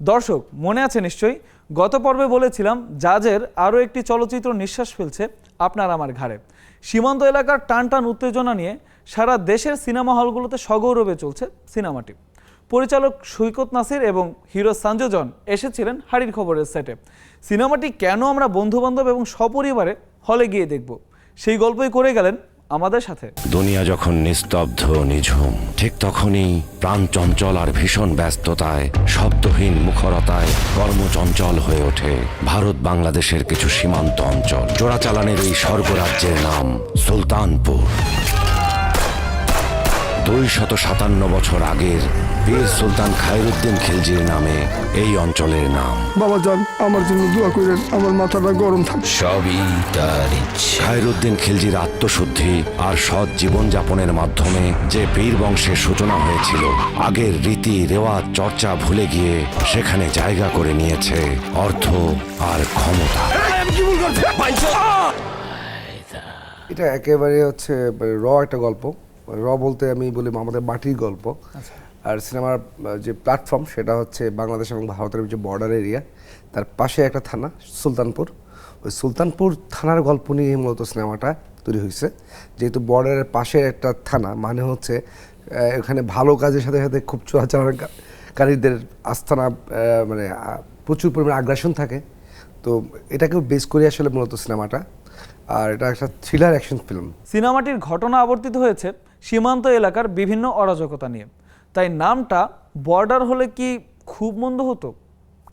দর্শক মনে আছে নিশ্চয়ই, গত পর্বে বলেছিলাম জাজের আরও একটি চলচ্চিত্র নিঃশ্বাস ফেলছে আপনার আমার ঘাড়ে। সীমান্ত এলাকার টানটান উত্তেজনা নিয়ে সারা দেশের সিনেমা হলগুলোতে সগৌরবে চলছে সিনেমাটি। পরিচালক সৈকত নাসির এবং হিরো সঞ্জয়জন এসেছিলেন হাড়ির খবরের সেটে। সিনেমাটি কেন আমরা বন্ধুবান্ধব এবং সপরিবারে হলে গিয়ে দেখব, সেই গল্পই করে গেলেন আমাদের সাথে। দুনিয়া যখন নিস্তব্ধ নিঝুম, ঠিক তখনই প্রাণ চঞ্চল আর ভীষণ ব্যস্ততায়, শব্দহীন মুখরতায় কর্মচঞ্চল হয়ে ওঠে ভারত বাংলাদেশের কিছু সীমান্ত অঞ্চল। চোরাচালানের এই স্বর্গরাজ্যের নাম সুলতানপুর। 257 বছর আগের বীর সুলতান খায়রুদ্দিন খিলজির নামে এই অঞ্চলের নাম। বাবাজান, আমার জন্য দোয়া করেন, আমার মাথাটা গরম থাকে। সবই তার ইচ্ছে। খায়রুদ্দিন খিলজির আত্মশুদ্ধি আর সৎ জীবনযাপনের মাধ্যমে যে বীর বংশের সূচনা হয়েছিল, আগের রীতি রেওয়াজ চর্চা ভুলে গিয়ে সেখানে জায়গা করে নিয়েছে অর্থ আর ক্ষমতা। এটা একেবারে হচ্ছে একটা গল্প। বলতে আমি বলি আমাদের মাটির গল্প। আর সিনেমার যে প্ল্যাটফর্ম সেটা হচ্ছে বাংলাদেশ এবং ভারতের যে বর্ডার এরিয়া, তার পাশে একটা থানা সুলতানপুর। ওই সুলতানপুর থানার গল্প নিয়ে মূলত সিনেমাটা তৈরি হয়েছে। যেহেতু বর্ডারের পাশে একটা থানা, মানে হচ্ছে এখানে ভালো কাজের সাথে সাথে খুব চোরাচালানকারীদের আস্থানা, মানে প্রচুর পরিমাণে আগ্রাসন থাকে। তো এটাকেও বেস করে আসলে মূলত সিনেমাটা। আর এটা একটা থ্রিলার অ্যাকশন ফিল্ম। সিনেমাটির ঘটনা আবর্তিত হয়েছে সীমান্ত এলাকার বিভিন্ন অরাজকতা নিয়ে। তাই নামটা বর্ডার হলে কি খুব মন্দ হতো?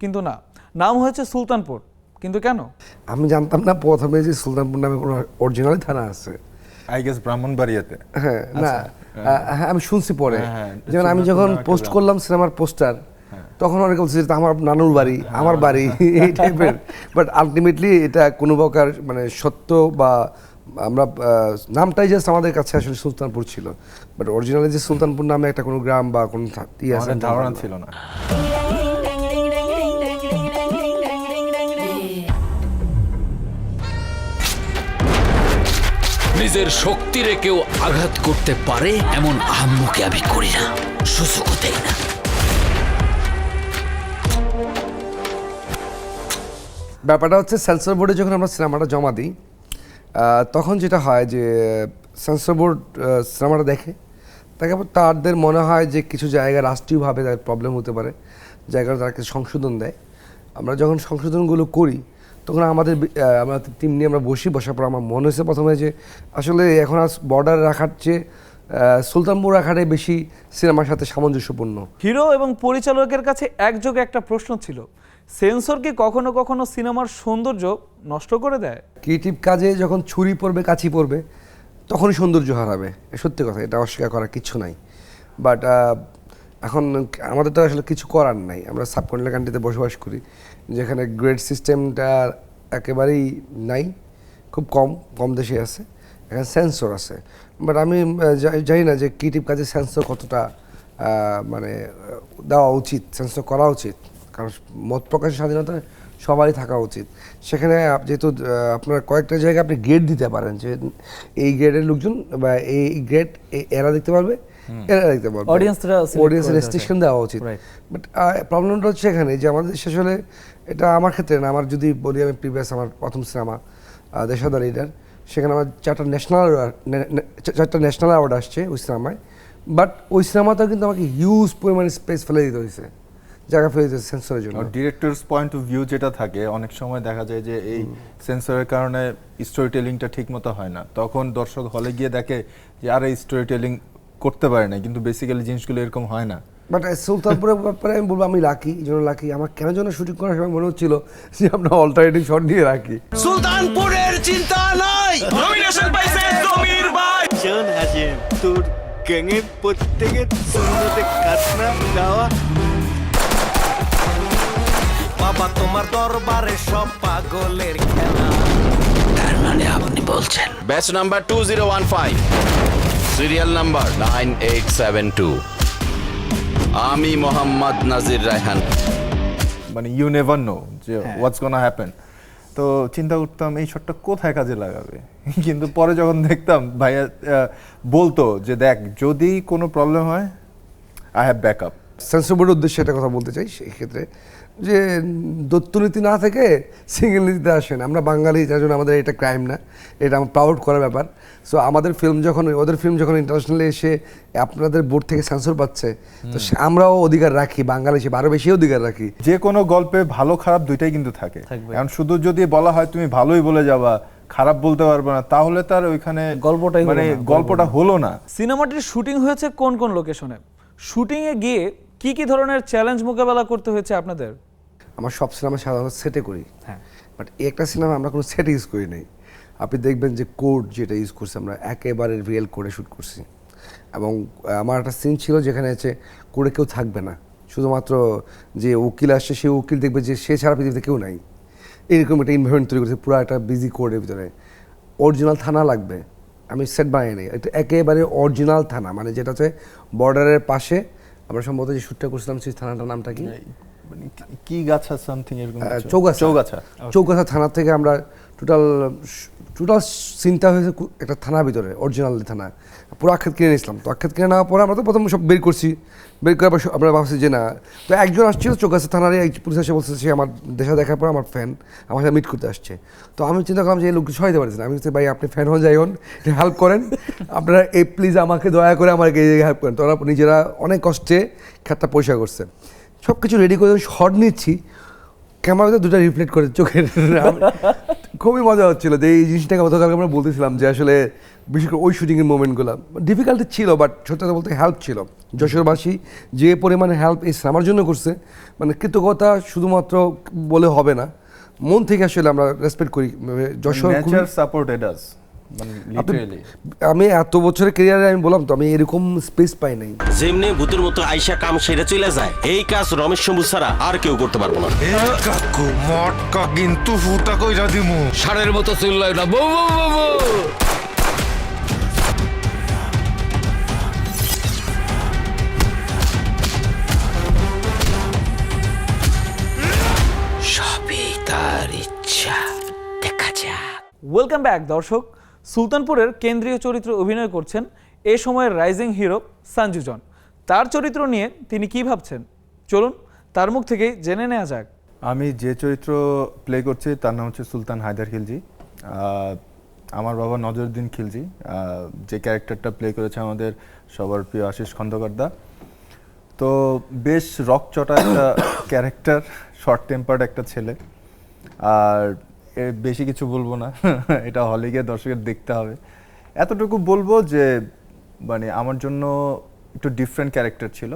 কিন্তু না, নাম হয়েছে সুলতানপুর। কিন্তু কেন? আমি জানতাম না প্রথমে যে সুলতানপুর নামে কোনো অরিজিনাল থানা আছে। আই গেস ব্রাহ্মণবাড়িয়াতে। হ্যাঁ, না, হ্যাঁ আমি শুনছি পরে। যেমন আমি যখন পোস্ট করলাম সিনেমার পোস্টার, তখন অনেকে বলছে যে আমার নানুর বাড়ি, আমার বাড়ি, এই টাইপের। বাট আলটিমেটলি এটা কোনো প্রকার মানে সত্য বা আমরা নামটাই জাস্ট আমাদের কাছে আসলে সুলতানপুর ছিল। বাট অরিজিনালি যে সুলতানপুর নামে একটা কোনো গ্রাম বা কোনো ধারণা ছিল না। নিজের শক্তি রেখেও আঘাত করতে পারে এমন আহাম্মকে আমি করি না, সুযোগও দেই না। ব্যাপারটা হচ্ছে সেন্সর বোর্ডে যখন আমরা সিনেমাটা জমা দিই, তখন যেটা হয় যে সেন্সর বোর্ড সিনেমাটা দেখে, তারপর তাদের মনে হয় যে কিছু জায়গায় রাষ্ট্রীয়ভাবে তাদের প্রবলেম হতে পারে, জায়গাটা তারা কিছু সংশোধন দেয়। আমরা যখন সংশোধনগুলো করি তখন আমরা টিম নিয়ে আমরা বসার পর আমার মনে হয়েছে প্রথমে যে আসলে এখন আর বর্ডার রাখার চেয়ে সুলতানপুর রাখাটাই বেশি সিনেমার সাথে সামঞ্জস্যপূর্ণ। হিরো এবং পরিচালকের কাছে একযোগে একটা প্রশ্ন ছিল, সেন্সর কি কখনো কখনো সিনেমার সৌন্দর্য নষ্ট করে দেয়? ক্রিয়েটিভ কাজে যখন ছুরি পড়বে, কাছি পড়বে, তখনই সৌন্দর্য হারাবে। সত্যি কথা, এটা অস্বীকার করার কিছু নাই। বাট এখন আমাদের তো আসলে কিছু করার নাই। আমরা সাবকন্টিনেন্টাল কান্ট্রিতে বসবাস করি, যেখানে গ্রেড সিস্টেমটা একেবারেই নাই, খুব কম দেশে আছে। এখানে সেন্সর আছে, বাট আমি জানি না যে ক্রিয়েটিভ কাজে সেন্সর কতটা মানে দেওয়া উচিত, সেন্সর করা উচিত। কারণ মত প্রকাশের স্বাধীনতা সবারই থাকা উচিত। সেখানে যেহেতু আপনার কয়েকটা জায়গায় আপনি গ্রেড দিতে পারেন যে এই গ্রেডের লোকজন বা এই গ্রেড এরা দেখতে পারবে, এরা দেখতে পারবে, অডিয়েন্সের রেস্ট্রিকশন দেওয়া উচিত। বাট প্রবলেমটা হচ্ছে এখানে যে আমাদের দেশে আসলে, এটা আমার ক্ষেত্রে না, আমার যদি বলি আমি প্রিভিয়াস আমার প্রথম সিনেমা দেশাদা লিডার, সেখানে আমার 4টা ন্যাশনাল অ্যাওয়ার্ড আসছে ওই সিনেমায়। বাট ওই সিনেমাতেও কিন্তু আমাকে হিউজ পরিমাণে স্পেস ফেলে দিতে হয়েছে, জায়গা ফেলে দিতে সেন্সরের জন্য। ডিরেক্টরস পয়েন্ট অফ ভিউ যেটা থাকে, অনেক সময় দেখা যায় যে এই সেন্সরের কারণে স্টোরি টেলিংটা ঠিক মতো হয় না। তখন দর্শক হলে গিয়ে দেখে যে আর এই স্টোরি টেলিং করতে পারে না, কিন্তু বেসিক্যালি জিনিসগুলো এরকম হয় না। বাট সুলতানপুরের ব্যাপারে আমি বলবো আমি লাকি, এই জন্য লাকি। আমার কেন যেন শুটিং করার সময় মনে হচ্ছিল যে আমরা অল্টারনেটিভ শট নিয়ে রাখি। সুলতানপুরের চিন্তা নাই, নমিনেশন পাইছে জমির ভাই। শোন হাসিম, তোর গ্যাংয়ের প্রত্যেকের সুন্নতে কাটনা দেওয়া। বাবা তোমার দরবারে সব পাগলের খেলা। তার মানে আপনি বলছেন ব্যাচ নাম্বার 2015, সিরিয়াল নাম্বার 9872, আমি মোহাম্মদ নাজির রায়হান। মানে ইউ নেভার নো যে হোয়াটস গোনা হ্যাপেন। তো চিন্তা করতাম এই শটটা কোথায় কাজে লাগাবে, কিন্তু পরে যখন দেখতাম ভাইয়া বলতো যে দেখ যদি কোনো প্রবলেম হয় আই হ্যাভ ব্যাকআপ। সেন্সর বোর্ডের উদ্দেশ্যে একটা কথা বলতে চাই সেই ক্ষেত্রে, যে দত্তনীতি না থেকে সিঙ্গেল নীতিতে আসেন। আমরা বাঙালি, যার জন্য আমাদের এটা ক্রাইম না, এটা আমার প্রাউড করার ব্যাপার। সো আমাদের ফিল্ম যখন, ওদের ফিল্ম যখন ইন্টারন্যাশনালি এসে আপনাদের বোর্ড থেকে সেন্সর পাচ্ছে, তো আমরাও অধিকার রাখি, বাঙালি হিসেবে আরও বেশি অধিকার রাখি। যে কোনো গল্পে ভালো খারাপ দুইটাই কিন্তু থাকে। এখন শুধু যদি বলা হয় তুমি ভালোই বলে যাবা, খারাপ বলতে পারবে না, তাহলে তার ওইখানে গল্পটাই হলো মানে না, গল্পটা হলো না। সিনেমাটির শুটিং হয়েছে কোন কোন লোকেশনে? শুটিংয়ে গিয়ে কি কি ধরনের চ্যালেঞ্জ মোকাবেলা করতে হয়েছে আপনাদের? আমার সব সিনেমা সাধারণত সেটে করি, হ্যাঁ। বাট একটা সিনেমা আমরা কোনো সেট ইউজ করি নাই। আপনি দেখবেন যে কোড যেটা ইউজ করছি আমরা একেবারে রিয়েল কোডে শ্যুট করছি, এবং আমার একটা সিন ছিল যেখানে হচ্ছে কোডে কেউ থাকবে না, শুধুমাত্র যে উকিল আসছে সেই উকিল দেখবে যে সে ছাড়া পৃথিবীতে কেউ নাই, এরকম একটা এনভায়রনমেন্ট তৈরি করছে পুরো একটা বিজি কোডের ভিতরে। অরিজিনাল থানা লাগবে, আমি সেট বানিয়ে নিই, এটা একেবারে অরিজিনাল থানা, মানে যেটা হচ্ছে বর্ডারের পাশে। আমরা সম্ভবত যে শ্যুটটা করছিলাম সেই থানাটার নামটা কি, মানে কি গাছা সামথিং এরকম কিছু? চৌগাছা। চৌগাছা থানা থেকে আমরা টোটাল চিন্তা হয়েছে একটা থানার ভিতরে, অরিজিনাল থানা, পুরো আক্ষেত কিনে নিয়েছিলাম। তো আক্ষেত কিনে নেওয়ার পরে আমরা তো প্রথম সব বের করছি, বের করার পর আমরা ভাবছি যে না, তো একজন আসছিল চৌগাছা থানার এক পুলিশ এসে বলছে সে আমার দেখার পর আমার ফ্যান, আমার সাথে মিট করতে আসছে। তো আমি চিন্তা করলাম যে এই লোককে সহায়তা পারছি না, আমি বলছি ভাই আপনি ফ্যান হন যাই হন, হেল্প করেন, আপনারা এই প্লিজ আমাকে দয়া করে আমাকে এই জায়গায় হেল্প করেন। তো ওরা নিজেরা অনেক কষ্টে খাতটা পরিষ্কার করছে, সব কিছু রেডি করে শর্ট নিচ্ছি, ক্যামেরাতে দুটো রিফ্লেক্ট করে চোখের। খুবই মজা হচ্ছিল যে এই জিনিসটাকে গতকালকে আমরা বলতেছিলাম যে আসলে বিশেষ করে ওই শুটিংয়ের মোমেন্টগুলো ডিফিকাল্টি ছিল, বাট সত্যি কথা বলতে হেল্প ছিল। যশোরবাসী যে পরিমাণে হেল্প এই সিনেমার জন্য করছে, মানে কৃতজ্ঞতা শুধুমাত্র বলে হবে না, মন থেকে আসলে আমরা রেসপেক্ট করি যশোর। নেচার সাপোর্টেড আস, মানে লিটারালি। আমি এত বছরের ক্যারিয়ারে আমি বললাম তো আমি এরকম স্পেস পাই নাই। যেমনি ভূতের মতো আইসা কাম সেরে চলে যায়, এই কাজ রমেশ শম্ভু ছাড়া আর কেউ করতে পারবো না। কাকু মটকা কিন্তু ফুটা কইরা দিমু। ষাঁড়ের মতো চিল্লায় না, বউ বউ বউ বউ। সবই তার ইচ্ছা, দেখা যাক। ওয়েলকাম ব্যাক দর্শক। সুলতানপুরের কেন্দ্রীয় চরিত্রে অভিনয় করছেন এ সময়ের রাইজিং হিরো সঞ্জু জন। তার চরিত্র নিয়ে তিনি কি ভাবছেন, চলুন তার মুখ থেকেই জেনে নেওয়া যাক। আমি যে চরিত্র প্লে করছি তার নাম হচ্ছে সুলতান হায়দার খিলজি। আমার বাবা নজরুদ্দিন খিলজি, যে ক্যারেক্টারটা প্লে করেছে আমাদের সবার প্রিয় আশিস খন্দকারদা। তো বেশ রকচটা একটা ক্যারেক্টার, শর্ট টেম্পার্ড একটা ছেলে, আর বেশি কিছু বলবো না, এটা হলে গিয়ে দর্শকের দেখতে হবে। এতটুকু বলবো যে মানে আমার জন্য একটু ডিফারেন্ট ক্যারেক্টার ছিল,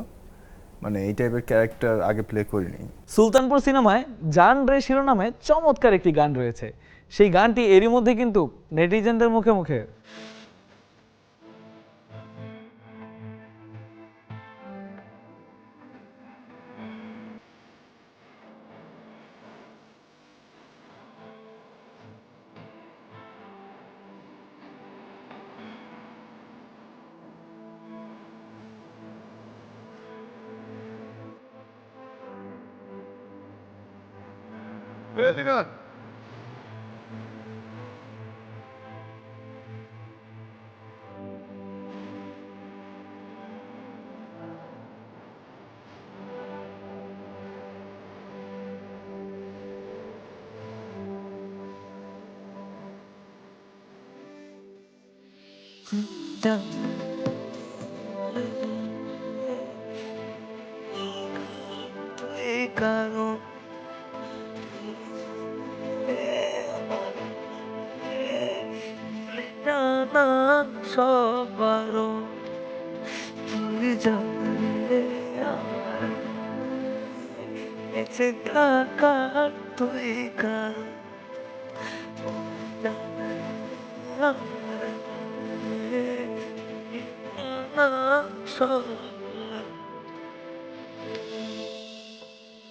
মানে এই টাইপের ক্যারেক্টার আগে প্লে করিনি। সুলতানপুর সিনেমায় জান রে শিরোনামে চমৎকার একটি গান রয়েছে, সেই গানটি এরই মধ্যে কিন্তু নেটিজেনদের মুখে মুখে। Very good.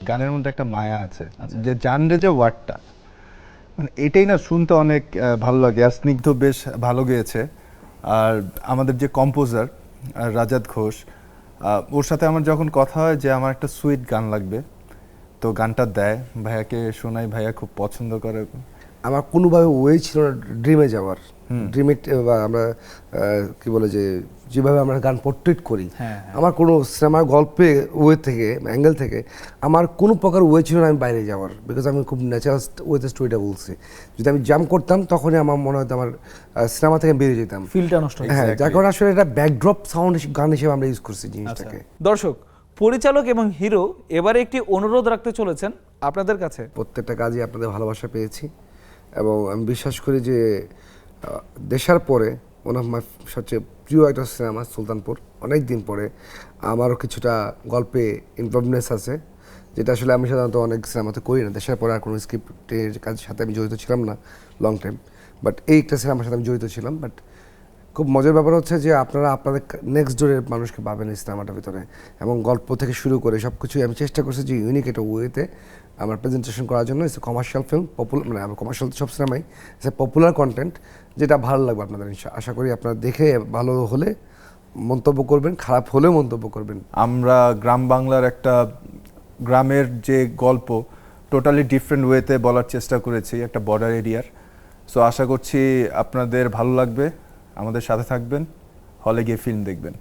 গানের মধ্যে একটা মায়া আছে, যে জানরে যে ওয়ার্ডটা, মানে এটাই না শুনতে অনেক ভালো লাগে। আর স্নিগ্ধ বেশ ভালো গেয়েছে, আর আমাদের যে কম্পোজার রাজাত ঘোষ, ওর সাথে আমার যখন কথা হয় যে আমার একটা সুইট গান লাগবে, তো গানটা দেয়, ভাইয়াকে শোনাই, ভাইয়া খুব পছন্দ করে। আমার কোনোভাবে ওয়ে ছিল না ড্রিমে যাওয়ার, ড্রিমে বা আমরা কি বলে যে যেভাবে আমরা গান পোর্ট্রেট করি, আমার কোনো সিনেমার গল্পে ওয়ে থেকে অ্যাঙ্গেল থেকে আমার কোনো প্রকার ওয়ে ছিল না আমি বাইরে যাওয়ার, বিকজ আমি খুব ন্যাচারাল ওয়েতে স্টোরিটা বলছি। যদি আমি জাম্প করতাম তখনই আমার মনে হতো আমার সিনেমা থেকে বেরিয়ে যেতাম, ফিলটা নষ্ট হয়ে হ্যাঁ, যার কারণে আসলে এটা ব্যাকড্রপ সাউন্ড গান হিসেবে আমরা ইউজ করছি জিনিসটাকে। দর্শক, পরিচালক এবং হিরো এবারে একটি অনুরোধ রাখতে চলেছেন আপনাদের কাছে। প্রত্যেকটা কাজে আপনাদের ভালোবাসা পেয়েছি এবং আমি বিশ্বাস করি যে দেশার পরে ওয়ান অফ মাই সবচেয়ে প্রিয় একটা সিনেমা সুলতানপুর। অনেক দিন পরে আমারও কিছুটা গল্পে ইনভলভনেস আছে, যেটা আসলে আমি সাধারণত অনেক সিনেমাতে করি না। দেশের পরে আর কোনো স্ক্রিপ্টের কাজের সাথে আমি জড়িত ছিলাম না লং টাইম, বাট এই একটা সিনেমার সাথে আমি জড়িত ছিলাম। বাট খুব মজার ব্যাপার হচ্ছে যে আপনারা আপনাদের নেক্সট ডোরের মানুষকে পাবেন এই সিনেমাটার ভিতরে, এবং গল্প থেকে শুরু করে সব কিছুই আমি চেষ্টা করছি যে ইউনিক একটা ওয়েতে আমার প্রেজেন্টেশন করার জন্য। It's a commercial film, popular মানে কমার্শিয়াল সব সিনেমাই ইটস এ পপুলার কন্টেন্ট, যেটা ভালো লাগবে আপনাদের। আশা করি আপনারা দেখে ভালো হলে মন্তব্য করবেন, খারাপ হলেও মন্তব্য করবেন। আমরা গ্রাম বাংলার একটা গ্রামের যে গল্প টোটালি ডিফারেন্ট ওয়েতে বলার চেষ্টা করেছি একটা বর্ডার এরিয়ার। সো আশা করছি আপনাদের ভালো লাগবে, আমাদের সাথে থাকবেন, হলে গিয়ে ফিল্ম দেখবেন।